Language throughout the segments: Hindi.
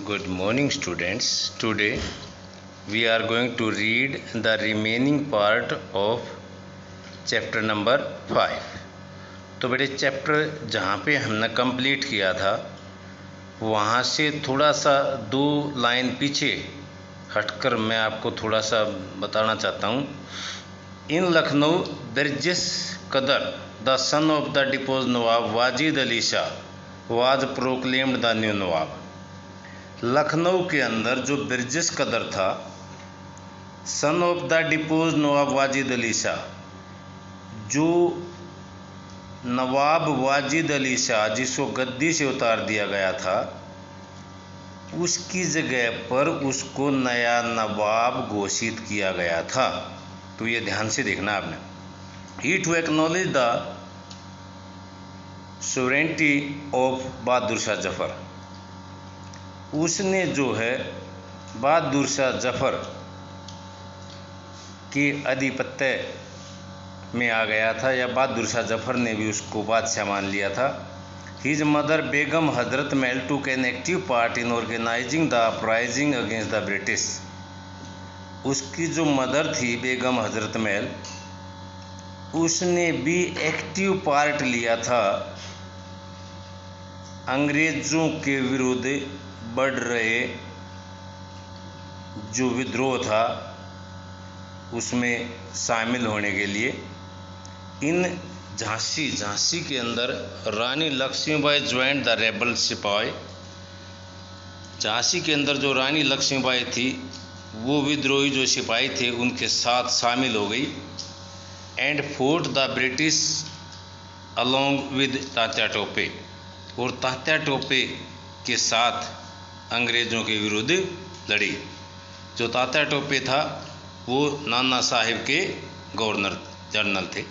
Good morning, students. Today we are going to read the remaining part of chapter number 5. तो बेटे चैप्टर जहाँ पे हमने कंप्लीट किया था वहाँ से थोड़ा सा 2 लाइन पीछे हटकर मैं आपको थोड़ा सा बताना चाहता हूँ। इन Lucknow Birjis Qadr the son of the deposed Nawab Wajid Ali Shah was proclaimed the new Nawab. Lucknow के अंदर जो बिरजिस कदर था, son of the deposed Nawab Wajid Ali Shah, जो नवाब वाजिद अली शाह जिसको गद्दी से उतार दिया गया था, उसकी जगह पर उसको नया नवाब घोषित किया गया था। तो ये ध्यान से देखना आपने। He to acknowledge the sovereignty of Bahadur Shah Zafar, उसने जो है बहादुर शाह जफर के आधिपत्य में आ गया था, या बहादुर शाह जफर ने भी उसको बादशाह मान लिया था। His mother Begum Hazrat Mahal took an active part in organising the uprising against the British. उसकी जो मदर थी बेगम हजरत महल, उसने भी एक्टिव पार्ट लिया था अंग्रेज़ों के विरुद्ध बढ़ रहे जो विद्रोह था उसमें शामिल होने के लिए। इन झांसी के अंदर रानी लक्ष्मीबाई ज्वाइंट द रेबल सिपाही। झांसी के अंदर जो रानी लक्ष्मीबाई थी वो विद्रोही जो सिपाही थे उनके साथ शामिल हो गई। And fort the British along with Tatya Tope, और तात्या टोपे के साथ अंग्रेज़ों के विरुद्ध लड़ी। जो तात्या टोपे था वो नाना साहिब के गवर्नर जनरल थे।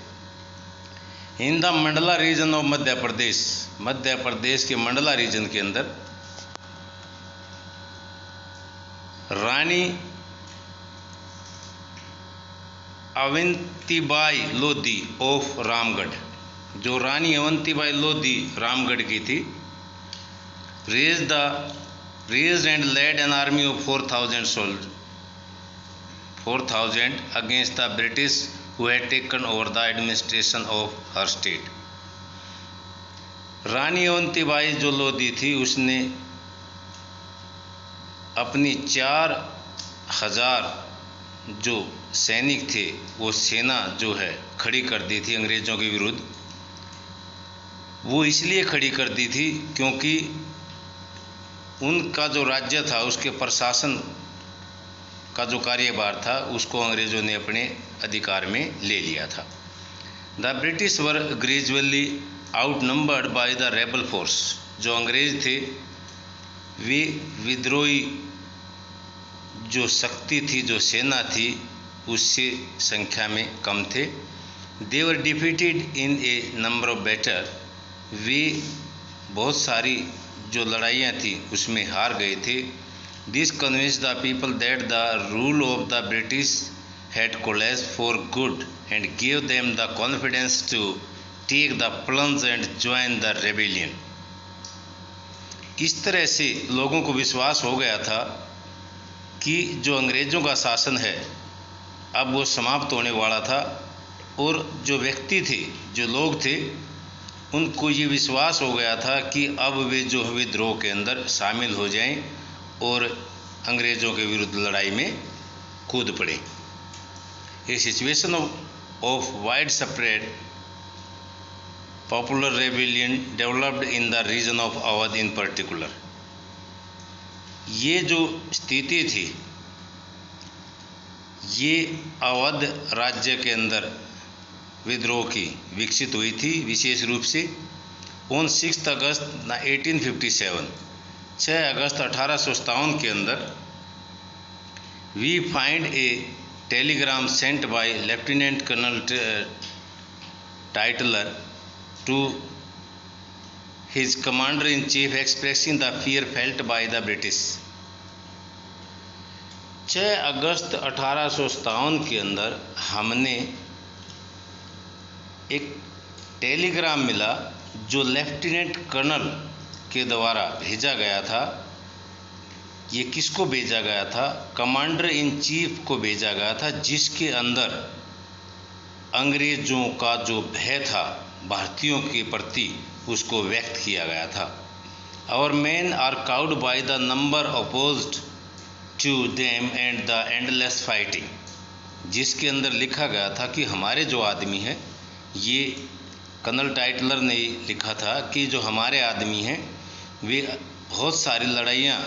In the Mandla region of Madhya Pradesh, Madhya Pradesh के मंडला रीजन के अंदर रानी अवंतीबाई लोधी ऑफ रामगढ़, जो रानी अवंतीबाई लोधी रामगढ़ की थी, raised and led an army of 4,000 soldiers, 4,000 against the British who had taken over the administration of her state. रानी अवंतीबाई जो लोधी थी उसने अपनी 4,000 जो सैनिक थे वो सेना जो है खड़ी कर दी थी अंग्रेज़ों के विरुद्ध। वो इसलिए खड़ी कर दी थी क्योंकि उनका जो राज्य था उसके प्रशासन का जो कार्यभार था उसको अंग्रेज़ों ने अपने अधिकार में ले लिया था। The British were gradually out numbered by the rebel force, जो अंग्रेज़ थे वे विद्रोही जो शक्ति थी, जो सेना थी, उससे संख्या में कम थे। They were defeated in a number of battle, वे बहुत सारी जो लड़ाइयाँ थी उसमें हार गए थे। This convince the people that the rule of the British had collapsed for good and give them the confidence to take the plunge and join the rebellion. इस तरह से लोगों को विश्वास हो गया था कि जो अंग्रेज़ों का शासन है अब वो समाप्त होने वाला था, और जो व्यक्ति थे, जो लोग थे, उनको ये विश्वास हो गया था कि अब वे जो विद्रोह के अंदर शामिल हो जाएं और अंग्रेज़ों के विरुद्ध लड़ाई में कूद पड़े। A situation of wide spread popular rebellion developed in the region of Awadh in particular. ये जो स्थिति थी ये अवध राज्य के अंदर विद्रोह की विकसित हुई थी विशेष रूप से। ऑन 6 अगस्त 1857, 6 अगस्त 1857 के अंदर we find a telegram sent by lieutenant colonel Tytler to his commander in chief expressing the fear felt by the British. 6 अगस्त 1857 के अंदर हमने एक टेलीग्राम मिला जो लेफ्टिनेंट कर्नल के द्वारा भेजा गया था ये किसको भेजा गया था? कमांडर इन चीफ को भेजा गया था, जिसके अंदर अंग्रेज़ों का जो भय था भारतीयों के प्रति उसको व्यक्त किया गया था। Our men are cowed by the number opposed to them and the endless fighting, जिसके अंदर लिखा गया था कि हमारे जो आदमी हैं, ये कर्नल टाइटलर ने लिखा था कि जो हमारे आदमी हैं वे बहुत सारी लड़ाइयाँ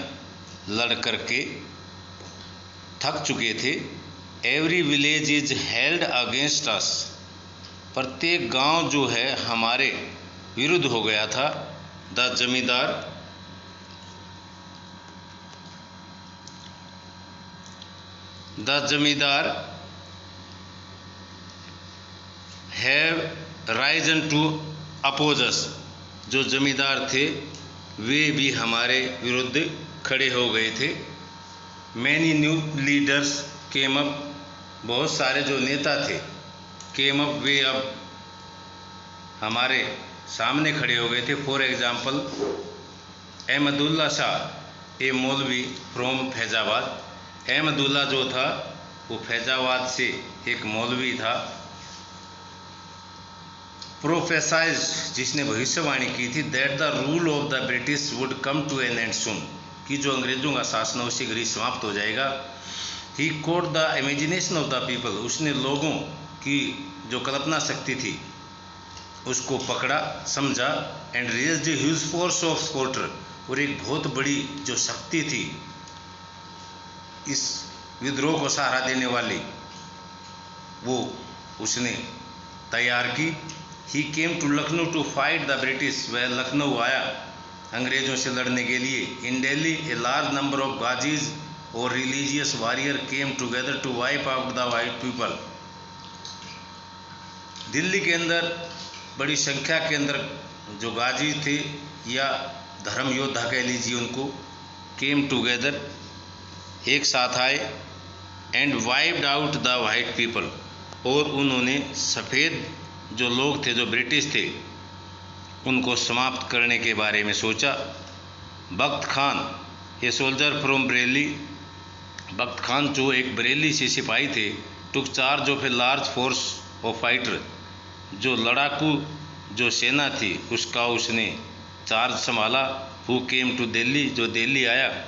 लड़ कर के थक चुके थे। Every village is held against us, प्रत्येक गांव जो है हमारे विरुद्ध हो गया था। द जमींदार हैव राइजन टू अपोज अस, जो जमींदार थे वे भी हमारे विरुद्ध खड़े हो गए थे। Many new leaders came up, बहुत सारे जो नेता थे केम अप, वे अब हमारे सामने खड़े हो गए थे। फॉर एग्जाम्पल अहमदुल्ला शाह ए मौलवी फ्रॉम फैजाबाद। अहमदुल्ला जो था वो फैजाबाद से एक मौलवी था। प्रोफेसाइज, जिसने भविष्यवाणी की थी, that the rule of the British would come to an end soon, कि जो अंग्रेज़ों का शासन उसी घड़ी समाप्त हो जाएगा। He caught the imagination of the people, उसने लोगों की जो कल्पना शक्ति थी उसको पकड़ा, समझा। And raised a huge force of supporter, और एक बहुत बड़ी जो शक्ति थी इस विद्रोह को सहारा देने वाली, वो उसने तैयार की। He came to Lucknow to fight the British, वह लखनऊ आया अंग्रेज़ों से लड़ने के लिए। In Delhi a large number of ghazis और religious warrior came together to wipe out the white people. Delhi के अंदर बड़ी संख्या के अंदर जो गाजी थे या धर्म योद्धा कह लीजिए उनको, केम टुगेदर, एक साथ आए। And wiped out the white people, और उन्होंने सफ़ेद जो लोग थे, जो ब्रिटिश थे, उनको समाप्त करने के बारे में सोचा। Bakht Khan a soldier from Bareilly, Bakht Khan जो एक बरेली से सिपाही थे, took charge of a large force of fighter, जो लड़ाकू जो सेना थी उसका उसने चार्ज संभाला। हु केम टू दिल्ली, जो दिल्ली आया।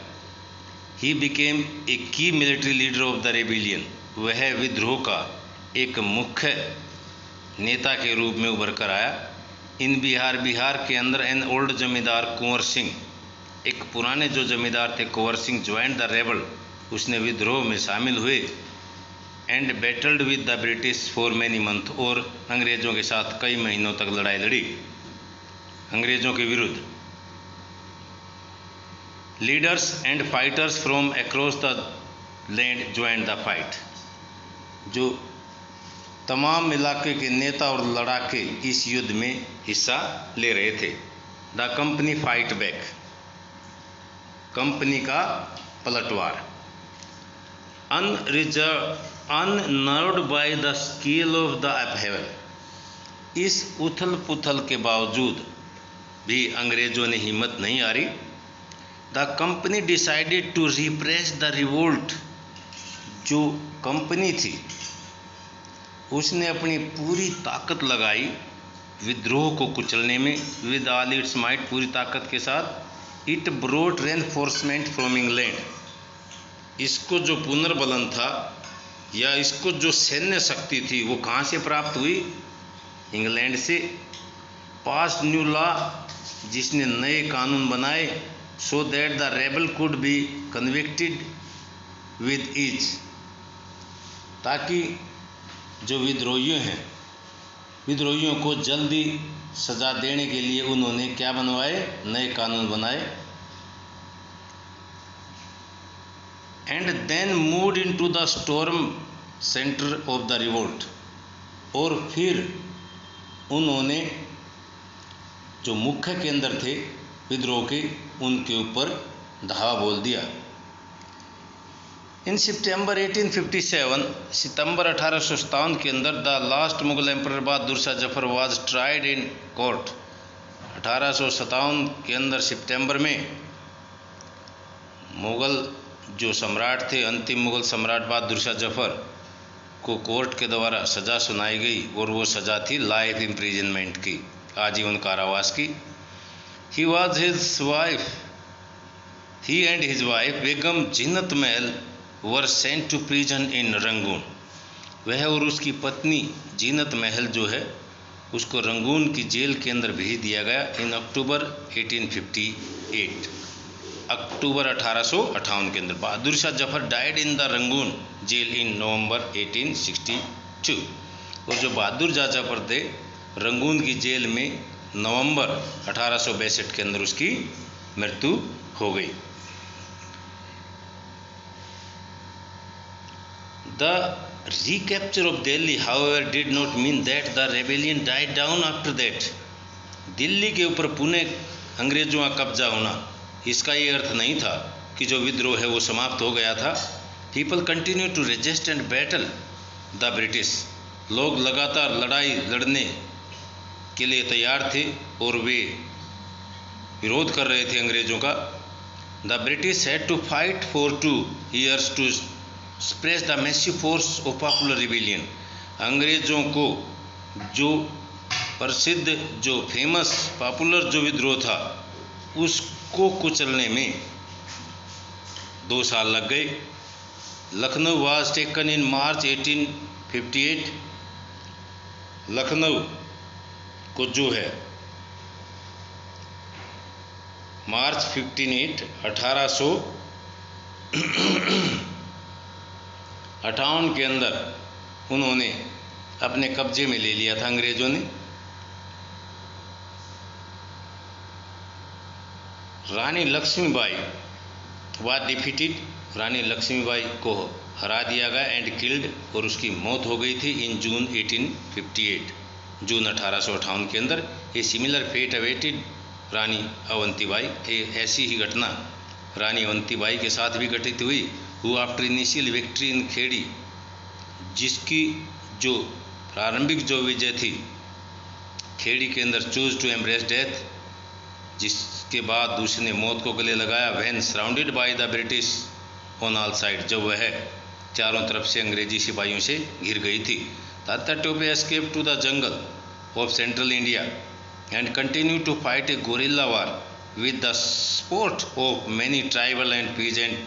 ही बिकेम ए की military leader of the rebellion, वह विद्रोह का एक मुख्य नेता के रूप में उभर कर आया। इन बिहार, बिहार के अंदर एन ओल्ड जमींदार कुंवर सिंह, एक पुराने जो जमींदार थे Kunwar Singh, joint the rebel, उसने विद्रोह में शामिल हुए। And battled with the British for many month, और अंग्रेज़ों के साथ कई महीनों तक लड़ाई लड़ी अंग्रेज़ों के विरुद्ध। Leaders and fighters from across the land joint the fight, जो तमाम इलाके के नेता और लड़ाके इस युद्ध में हिस्सा ले रहे थे। The company fight back, company का पलटवार। Unnerved by the scale of the upheaval, इस उथल पुथल के बावजूद भी अंग्रेज़ों ने हिम्मत नहीं हारी। The company decided to repress the revolt, जो कंपनी थी उसने अपनी पूरी ताकत लगाई विद्रोह को कुचलने में। विद ऑल इट्स माइट, पूरी ताकत के साथ। It brought reinforcement from England, इसको जो पुनर्बलन था या इसको जो सैन्य शक्ति थी वो कहाँ से प्राप्त हुई? इंग्लैंड से। पास न्यू लॉ, जिसने नए कानून बनाए, so that the rebel could be convicted with ease, ताकि जो विद्रोहियों को जल्दी सजा देने के लिए उन्होंने क्या बनवाए? नए कानून बनाए। And then moved into the storm centre of the revolt, और फिर उन्होंने जो मुख्य केंद्र थे विद्रोह के, उनके ऊपर धावा बोल दिया। इन सितंबर 1857, सितंबर 1857 के अंदर the last Mughal emperor Bahadur Shah Zafar was tried in court. 1857 के अंदर सितंबर में मुग़ल जो सम्राट थे, अंतिम मुग़ल सम्राट बहादुर शाह जफ़र को कोर्ट के द्वारा सज़ा सुनाई गई और वो सज़ा थी लाइफ इम्प्रिजनमेंट की, आजीवन कारावास की। He and his wife Begum Zinat Mahal were sent to prison in Rangoon. वह और उसकी पत्नी जीनत महल जो है उसको रंगून की जेल के अंदर भेज दिया गया इन अक्टूबर 1858, अक्टूबर 1858 के अंदर। Bahadur Shah Zafar died in the Rangoon jail in November 1862। और जो बहादुर शाह जफर थे रंगून की जेल में नवंबर 1862 के अंदर उसकी मृत्यु हो गई। The recapture of Delhi, however, did not mean that the rebellion died down after that. Delhi के ऊपर पुनः अंग्रेजों का कब्जा होना, इसका ये अर्थ नहीं था कि जो विद्रोह है वो समाप्त हो गया था। People continue to resist and battle the British. लोग लगातार लड़ाई लड़ने के लिए तैयार थे और वे विरोध कर रहे थे अंग्रेजों का। The British had to fight for 2 years to suppress the massive force of popular rebellion. अंग्रेजों को जो प्रसिद्ध जो फेमस पॉपुलर जो विद्रोह था उसको कुचलने में 2 साल लग गए। लखनऊ वाज टेकन इन मार्च 1858। लखनऊ को जो है मार्च 1858 के अंदर उन्होंने अपने कब्जे में ले लिया था अंग्रेजों ने। रानी लक्ष्मीबाई वाज डिफीटेड। रानी लक्ष्मीबाई को हरा दिया गया एंड किल्ड, और उसकी मौत हो गई थी इन जून 1858, जून 1858 के अंदर। ए सिमिलर फेट अवेटेड रानी अवंतीबाई। ऐसी ही घटना रानी अवंतीबाई के साथ भी घटित हुई। Who after initial victory in Kheri, जिसकी जो प्रारंभिक जो विजय थी खेड़ी के अंदर, चूज टू एम्ब्रेस डेथ, जिसके बाद उसने मौत को गले लगाया। When surrounded by the British on all side, जब वह चारों तरफ से अंग्रेजी सिपाहियों से घिर गई थी। Tatya Tope escape to the jungle of central India and continue to fight a guerrilla war with the support of many tribal and peasant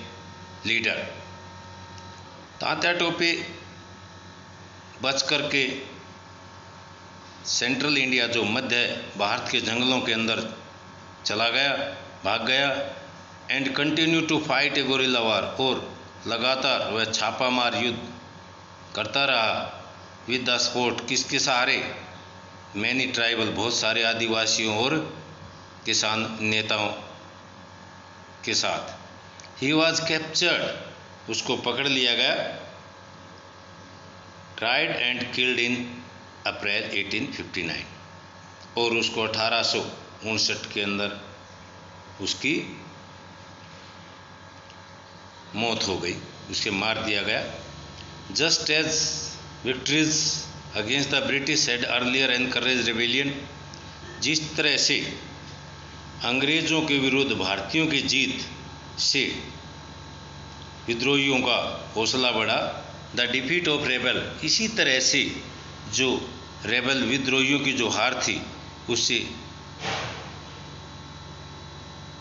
leader. Tatya Tope बच करके सेंट्रल इंडिया जो मध्य भारत के जंगलों के अंदर चला गया, भाग गया। And continue to fight a guerrilla war, और लगातार वह छापामार युद्ध करता रहा। विद द सपोर्ट, किसके सहारे? मैनी ट्राइबल, बहुत सारे आदिवासियों और किसान नेताओं के साथ। ही वॉज कैप्चर्ड, उसको पकड़ लिया गया। ट्राइड एंड किल्ड इन अप्रैल 1859, और उसको 1859 के अंदर उसकी मौत हो गई, उसके मार दिया गया। Just as victories against the British had earlier encourage rebellion, जिस तरह से अंग्रेज़ों के विरुद्ध भारतीयों की जीत से विद्रोहियों का हौसला बढ़ा। द डिफीट ऑफ रेबल, इसी तरह से जो रेबल विद्रोहियों की जो हार थी उससे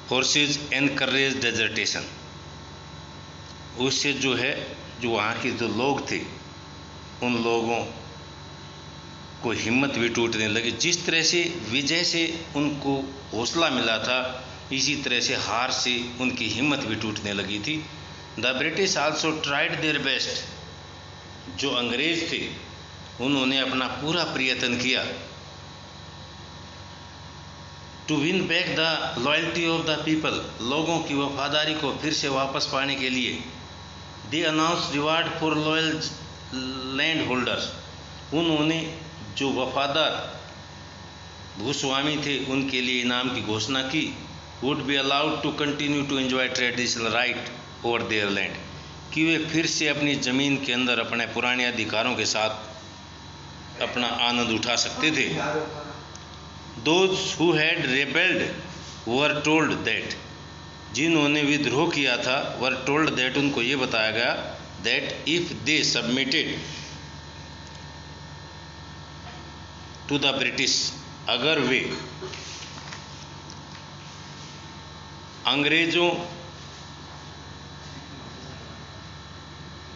फोर्सेज एनकरेज डेजर्टेशन, उससे जो है जो वहाँ के जो लोग थे उन लोगों को हिम्मत भी टूटने लगी। जिस तरह से विजय से उनको हौसला मिला था, इसी तरह से हार से उनकी हिम्मत भी टूटने लगी थी। The British also tried their best, जो अंग्रेज थे उन्होंने अपना पूरा प्रयत्न किया to win back the loyalty of the people, लोगों की वफादारी को फिर से वापस पाने के लिए। दे announce reward for loyal land holders, उन्होंने जो वफादार भूस्वामी थे उनके लिए इनाम की घोषणा की। Would be allowed to continue to enjoy traditional right over their land, कि वे फिर से अपनी ज़मीन के अंदर अपने पुराने अधिकारों के साथ अपना आनंद उठा सकते थे। Those who had rebelled were told that जिन्होंने विद्रोह किया था वर टोल्ड दैट, उनको ये बताया गया that if they submitted to the British, अगर वे अंग्रेजों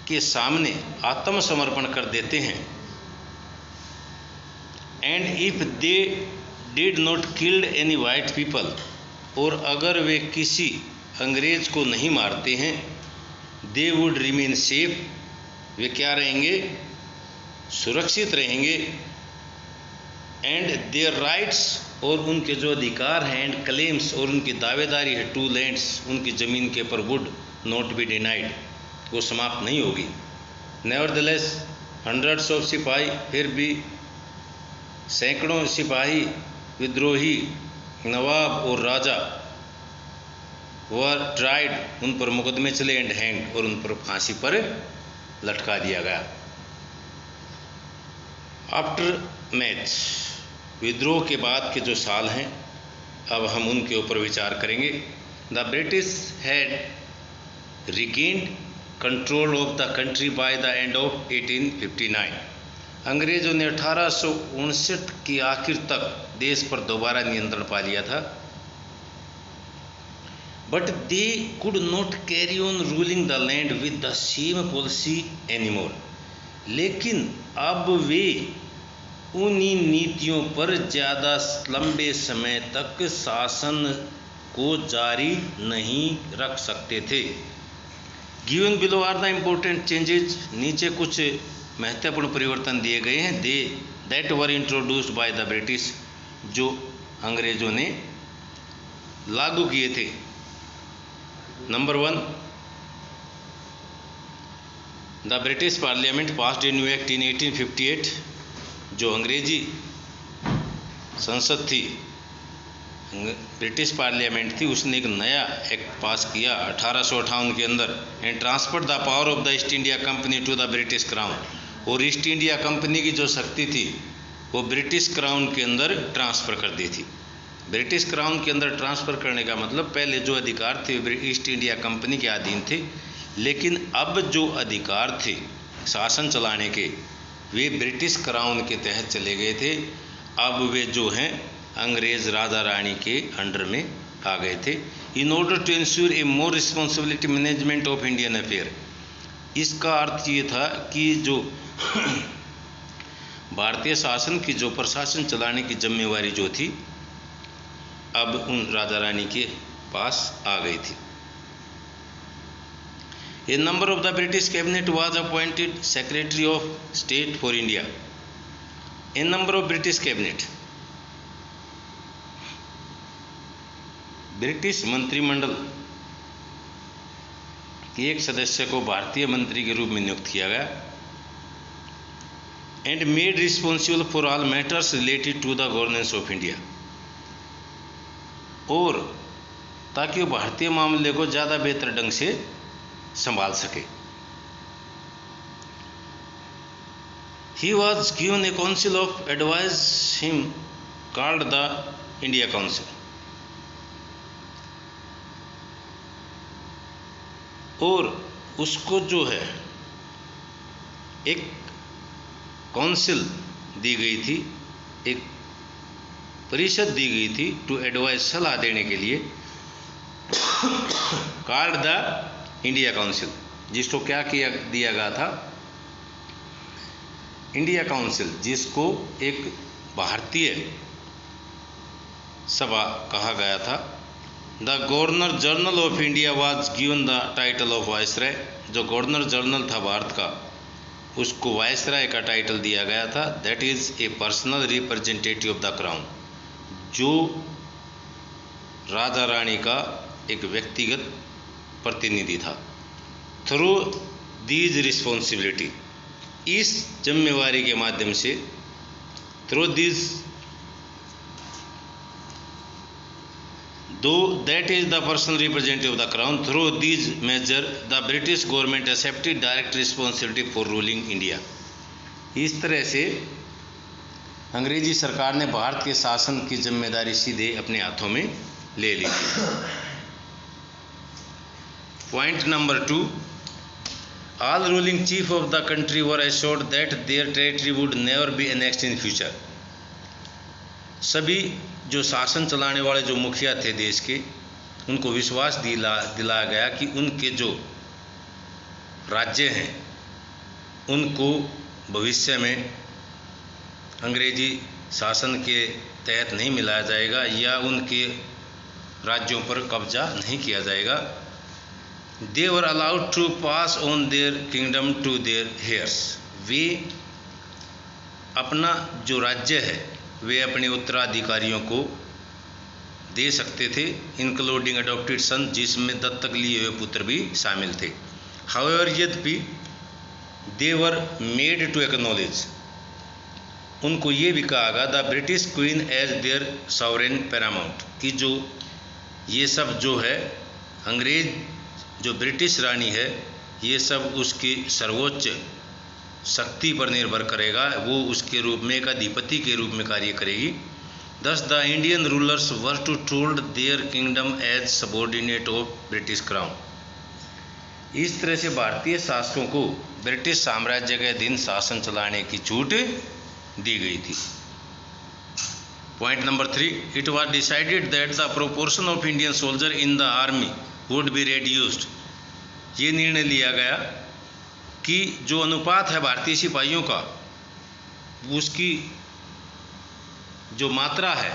के सामने आत्मसमर्पण कर देते हैं, and if they did not killed any white people, और अगर वे किसी अंग्रेज को नहीं मारते हैं, दे वुड रिमेन सेफ, वे क्या रहेंगे, सुरक्षित रहेंगे, एंड देयर राइट्स, और उनके जो अधिकार हैं, एंड क्लेम्स, और उनकी दावेदारी है, टू लैंड्स, उनकी ज़मीन के ऊपर, वुड नॉट बी डिनाइड, वो समाप्त नहीं होगी। नेवरदलेस हंड्रेड्स ऑफ सिपाही, फिर भी सैकड़ों सिपाही, विद्रोही, नवाब और राजा वर ट्राइड, उन पर मुकदमे चले, एंड हैंग, और उन पर फांसी पर लटका दिया गया। आफ्टर मैच, विद्रोह के बाद के जो साल हैं, अब हम उनके ऊपर विचार करेंगे। The British had regained control of the country by the end of 1859, अंग्रेजों ने 1859 की आखिर तक देश पर दोबारा नियंत्रण पा लिया था। But they could not carry on ruling the land with the same policy anymore, लेकिन अब वे उन्हीं नीतियों पर ज़्यादा लंबे समय तक शासन को जारी नहीं रख सकते थे। Given below are the important changes, नीचे कुछ महत्वपूर्ण परिवर्तन दिए गए हैं, they that were introduced by the British, जो अंग्रेजों ने लागू किए थे। Number 1, the British parliament passed a new act in 1858, जो अंग्रेजी संसद थी, ब्रिटिश पार्लियामेंट थी, उसने एक नया एक्ट पास किया 1858 के अंदर, and transfer the power of the East India Company to the British crown, और ईस्ट इंडिया कंपनी की जो शक्ति थी वो ब्रिटिश क्राउन के अंदर ट्रांसफ़र कर दी थी। ब्रिटिश क्राउन के अंदर ट्रांसफ़र करने का मतलब पहले जो अधिकार थे ईस्ट इंडिया कंपनी के अधीन थे, लेकिन अब जो अधिकार थे शासन चलाने के वे ब्रिटिश क्राउन के तहत चले गए थे। अब वे जो हैं अंग्रेज़ राजा रानी के अंडर में आ गए थे। In order to ensure a more responsibility management of Indian affair, इसका अर्थ ये था कि जो भारतीय शासन की जो प्रशासन चलाने की जिम्मेवारी जो थी अब उन राजा रानी के पास आ गई थी। A number of the British cabinet was appointed secretary of state for India. A number of British cabinet, British मंत्रिमंडल के एक सदस्य को भारतीय मंत्री के रूप में नियुक्त किया गया, and made responsible for all matters related to the governance of India, और ताकि वो भारतीय मामले को ज़्यादा बेहतर ढंग से संभाल सके। He was given A council of advice him called the India council, और उसको जो है एक काउंसिल दी गई थी, एक परिषद दी गई थी टू एडवाइस, सलाह देने के लिए, कॉल्ड द इंडिया काउंसिल, जिसको क्या किया दिया गया था, इंडिया काउंसिल, जिसको एक भारतीय सभा कहा गया था। The governor general of India was given the title of viceroy, जो गवर्नर जनरल था भारत का उसको वायसराय का टाइटल दिया गया था। That is a personal representative of the crown, जो राजा रानी का एक व्यक्तिगत प्रतिनिधि था। थ्रू दीज रिस्पॉन्सिबिलिटी, इस जिम्मेवारी के माध्यम से, थ्रू दीज दो that is the personal representative of the crown, through these measure the British government accepted direct responsibility for ruling India. इस तरह से अंग्रेजी सरकार ने भारत के शासन की जिम्मेदारी सीधे अपने हाथों में ले ली थी। Point number 2, all ruling chief of the country were assured that their territory would never be annexed in future. सभी जो शासन चलाने वाले जो मुखिया थे देश के, उनको विश्वास दिलाया गया कि उनके जो राज्य हैं उनको भविष्य में अंग्रेजी शासन के तहत नहीं मिलाया जाएगा या उनके राज्यों पर कब्जा नहीं किया जाएगा। They were allowed to pass on their kingdom to their heirs. वे अपना जो राज्य है वे अपने उत्तराधिकारियों को दे सकते थे, इंक्लूडिंग अडॉप्टेड सन, जिसमें दत्तक लिए हुए पुत्र भी शामिल थे। हाउएवर, यद्यपि they were made to acknowledge, उनको ये भी कहा गया the British queen as their sovereign paramount, कि जो ये सब जो है अंग्रेज जो ब्रिटिश रानी है ये सब उसकी सर्वोच्च शक्ति पर निर्भर करेगा, वो उसके रूप में एक अधिपति के रूप में कार्य करेगी। Thus the Indian rulers were to told their kingdom as subordinate of British crown। इस तरह से भारतीय शासकों को ब्रिटिश साम्राज्य के अधीन शासन चलाने की छूट दी गई थी। Point number 3, it was decided that the proportion of Indian soldier in the army would be reduced. ये निर्णय लिया गया कि जो अनुपात है भारतीय सिपाहियों का, उसकी जो मात्रा है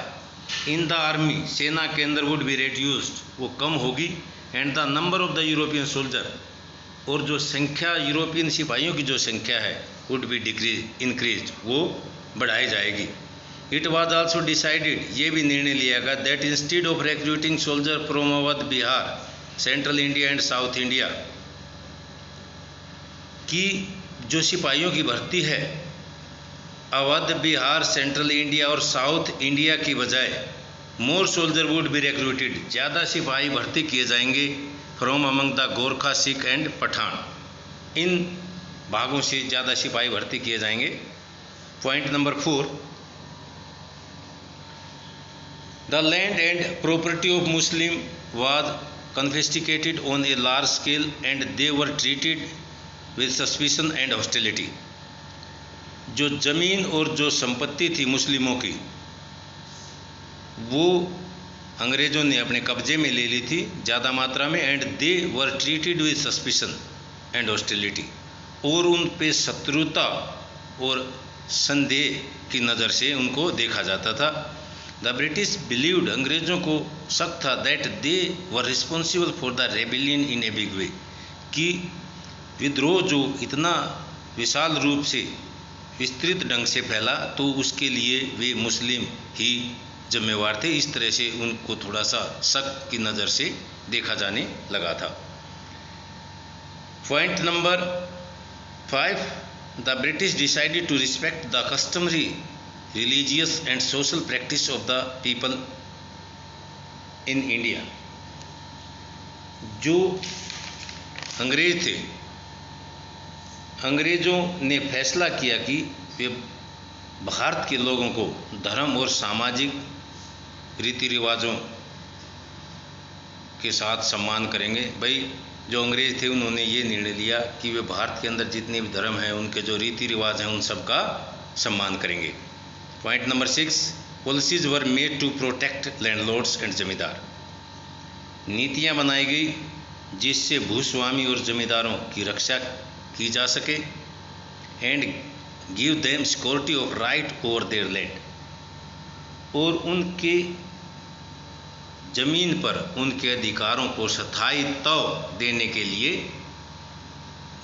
इन द आर्मी, सेना के अंदर, वुड बी रिड्यूस्ड, वो कम होगी। And the number of the European soldier, और जो संख्या यूरोपियन सिपाहियों की जो संख्या है वुड बी इंक्रीज, वो बढ़ाई जाएगी। इट वाज आल्सो डिसाइडेड, ये भी निर्णय लिया गया that instead of recruiting soldier from Awadh, Bihar, central India and south India, कि जो सिपाहियों की भर्ती है अवध, बिहार, सेंट्रल इंडिया और साउथ इंडिया की बजाय more soldier would be recruited, ज़्यादा सिपाही भर्ती किए जाएंगे from among the Gurkha, Sikh and Pathan, इन भागों से ज़्यादा सिपाही भर्ती किए जाएंगे। Point number 4, the land and property of Muslim was confiscated on a large scale and they were treated with suspicion and hostility. जो ज़मीन और जो संपत्ति थी मुस्लिमों की, वो अंग्रेज़ों ने अपने कब्जे में ले ली थी ज़्यादा मात्रा में। And they were treated with suspicion and hostility, और उन पे शत्रुता और संदेह की नज़र से उनको देखा जाता था। द ब्रिटिश बिलीव्ड, अंग्रेज़ों को शक था, that they were responsible for the rebellion in a big way, कि विद्रोह जो इतना विशाल रूप से विस्तृत ढंग से फैला तो उसके लिए वे मुस्लिम ही जिम्मेवार थे। इस तरह से उनको थोड़ा सा शक की नज़र से देखा जाने लगा था। Point number 5, the British decided to respect the customary religious and social practice of the people in India. जो अंग्रेज थे, अंग्रेज़ों ने फैसला किया कि वे भारत के लोगों को धर्म और सामाजिक रीति रिवाजों के साथ सम्मान करेंगे। भाई जो अंग्रेज़ थे उन्होंने ये निर्णय लिया कि वे भारत के अंदर जितने भी धर्म हैं, उनके जो रीति रिवाज हैं, उन सब का सम्मान करेंगे। Point number 6, policies were made to protect landlords and zamindar. नीतियाँ बनाई गई जिससे भूस्वामी और जमींदारों की रक्षा की जा सके। And give them security of right over their land, और उनके जमीन पर उनके अधिकारों को स्थायित्व देने के लिए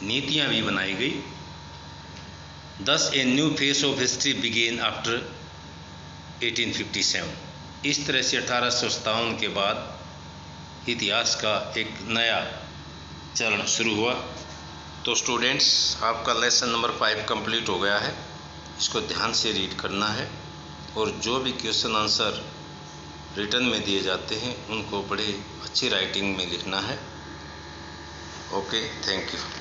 नीतियां भी बनाई गई। Thus a new phase of history began after 1857। इस तरह से 1857 के बाद इतिहास का एक नया चरण शुरू हुआ। तो स्टूडेंट्स, आपका लेसन नंबर 5 कंप्लीट हो गया है। इसको ध्यान से रीड करना है और जो भी क्वेश्चन आंसर रिटर्न में दिए जाते हैं उनको बड़े अच्छी राइटिंग में लिखना है। Okay, thank you.